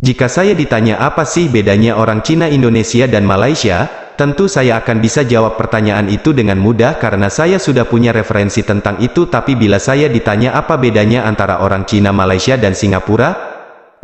Jika saya ditanya apa sih bedanya orang Cina, Indonesia dan Malaysia, tentu saya akan bisa jawab pertanyaan itu dengan mudah karena saya sudah punya referensi tentang itu. Tapi bila saya ditanya apa bedanya antara orang Cina, Malaysia dan Singapura,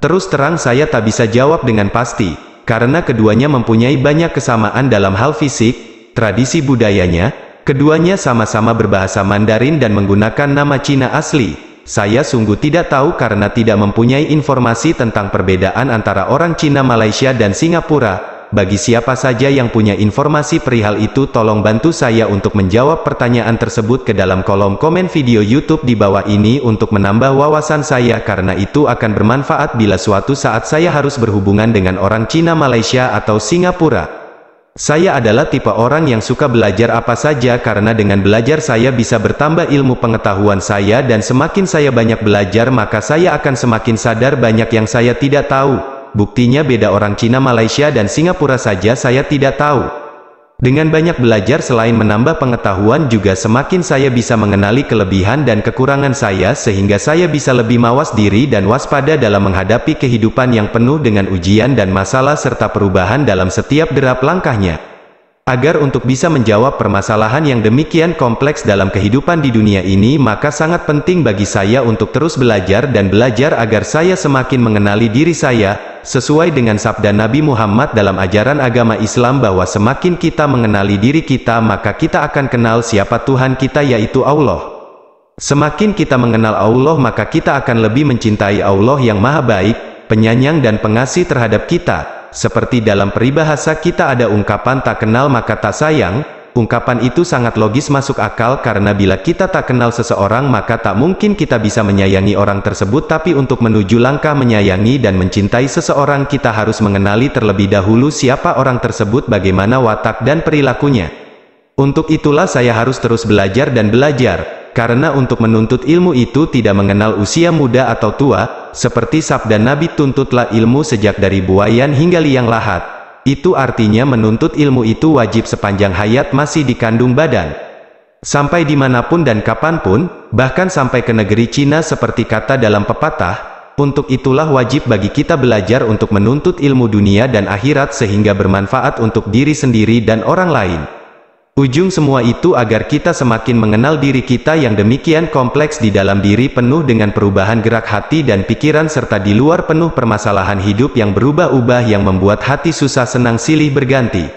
terus terang saya tak bisa jawab dengan pasti, karena keduanya mempunyai banyak kesamaan dalam hal fisik, tradisi budayanya, keduanya sama-sama berbahasa Mandarin dan menggunakan nama Cina asli. Saya sungguh tidak tahu karena tidak mempunyai informasi tentang perbedaan antara orang Cina, Malaysia dan Singapura. Bagi siapa saja yang punya informasi perihal itu, tolong bantu saya untuk menjawab pertanyaan tersebut ke dalam kolom komen video YouTube di bawah ini untuk menambah wawasan saya, karena itu akan bermanfaat bila suatu saat saya harus berhubungan dengan orang Cina, Malaysia atau Singapura. Saya adalah tipe orang yang suka belajar apa saja karena dengan belajar saya bisa bertambah ilmu pengetahuan saya, dan semakin saya banyak belajar maka saya akan semakin sadar banyak yang saya tidak tahu. Buktinya beda orang Cina, Malaysia dan Singapura saja saya tidak tahu. Dengan banyak belajar selain menambah pengetahuan juga semakin saya bisa mengenali kelebihan dan kekurangan saya, sehingga saya bisa lebih mawas diri dan waspada dalam menghadapi kehidupan yang penuh dengan ujian dan masalah serta perubahan dalam setiap derap langkahnya. Agar untuk bisa menjawab permasalahan yang demikian kompleks dalam kehidupan di dunia ini, maka sangat penting bagi saya untuk terus belajar dan belajar agar saya semakin mengenali diri saya, sesuai dengan sabda Nabi Muhammad dalam ajaran agama Islam bahwa semakin kita mengenali diri kita maka kita akan kenal siapa Tuhan kita, yaitu Allah. Semakin kita mengenal Allah maka kita akan lebih mencintai Allah yang maha baik, penyayang dan pengasih terhadap kita. Seperti dalam peribahasa kita ada ungkapan tak kenal maka tak sayang. Ungkapan itu sangat logis masuk akal karena bila kita tak kenal seseorang maka tak mungkin kita bisa menyayangi orang tersebut. Tapi untuk menuju langkah menyayangi dan mencintai seseorang, kita harus mengenali terlebih dahulu siapa orang tersebut, bagaimana watak dan perilakunya. Untuk itulah saya harus terus belajar dan belajar. Karena untuk menuntut ilmu itu tidak mengenal usia muda atau tua, seperti sabda Nabi, tuntutlah ilmu sejak dari buayan hingga liang lahat. Itu artinya menuntut ilmu itu wajib sepanjang hayat masih dikandung badan. Sampai dimanapun dan kapanpun, bahkan sampai ke negeri Cina seperti kata dalam pepatah. Untuk itulah wajib bagi kita belajar untuk menuntut ilmu dunia dan akhirat sehingga bermanfaat untuk diri sendiri dan orang lain. Ujung semua itu agar kita semakin mengenal diri kita yang demikian kompleks, di dalam diri penuh dengan perubahan gerak hati dan pikiran, serta di luar penuh permasalahan hidup yang berubah-ubah yang membuat hati susah senang silih berganti.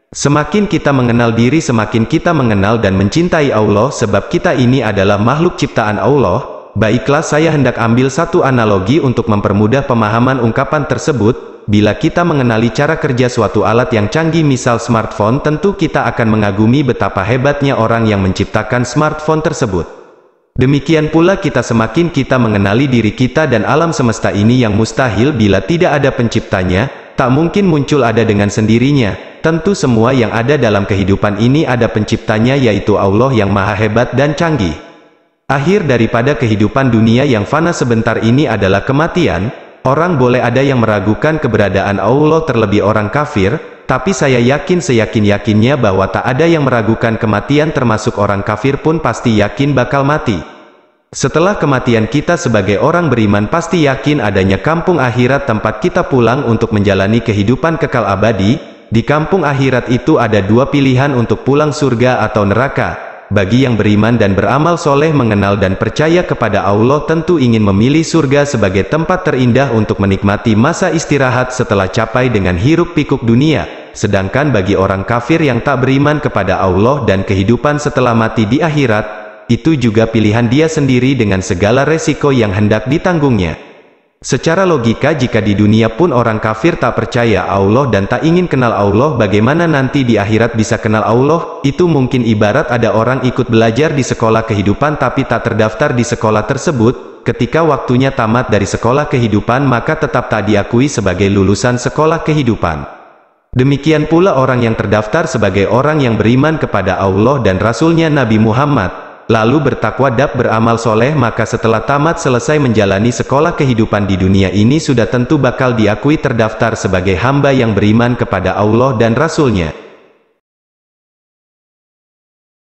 Semakin kita mengenal diri, semakin kita mengenal dan mencintai Allah, sebab kita ini adalah makhluk ciptaan Allah. Baiklah, saya hendak ambil satu analogi untuk mempermudah pemahaman ungkapan tersebut. Bila kita mengenali cara kerja suatu alat yang canggih, misal smartphone, tentu kita akan mengagumi betapa hebatnya orang yang menciptakan smartphone tersebut. Demikian pula semakin kita mengenali diri kita dan alam semesta ini yang mustahil bila tidak ada penciptanya, tak mungkin muncul ada dengan sendirinya. Tentu semua yang ada dalam kehidupan ini ada penciptanya, yaitu Allah yang maha hebat dan canggih. Akhir daripada kehidupan dunia yang fana sebentar ini adalah kematian. Orang boleh ada yang meragukan keberadaan Allah, terlebih orang kafir, tapi saya yakin seyakin-yakinnya bahwa tak ada yang meragukan kematian, termasuk orang kafir pun pasti yakin bakal mati. Setelah kematian, kita sebagai orang beriman pasti yakin adanya kampung akhirat, tempat kita pulang untuk menjalani kehidupan kekal abadi. Di kampung akhirat itu ada dua pilihan untuk pulang, surga atau neraka. Bagi yang beriman dan beramal soleh, mengenal dan percaya kepada Allah, tentu ingin memilih surga sebagai tempat terindah untuk menikmati masa istirahat setelah capai dengan hiruk pikuk dunia. Sedangkan bagi orang kafir yang tak beriman kepada Allah dan kehidupan setelah mati di akhirat, itu juga pilihan dia sendiri dengan segala resiko yang hendak ditanggungnya. Secara logika, jika di dunia pun orang kafir tak percaya Allah dan tak ingin kenal Allah, bagaimana nanti di akhirat bisa kenal Allah? Itu mungkin ibarat ada orang ikut belajar di sekolah kehidupan tapi tak terdaftar di sekolah tersebut. Ketika waktunya tamat dari sekolah kehidupan, maka tetap tak diakui sebagai lulusan sekolah kehidupan. Demikian pula orang yang terdaftar sebagai orang yang beriman kepada Allah dan Rasulnya Nabi Muhammad, lalu bertakwa dan beramal soleh, maka setelah tamat selesai menjalani sekolah kehidupan di dunia ini sudah tentu bakal diakui terdaftar sebagai hamba yang beriman kepada Allah dan Rasulnya.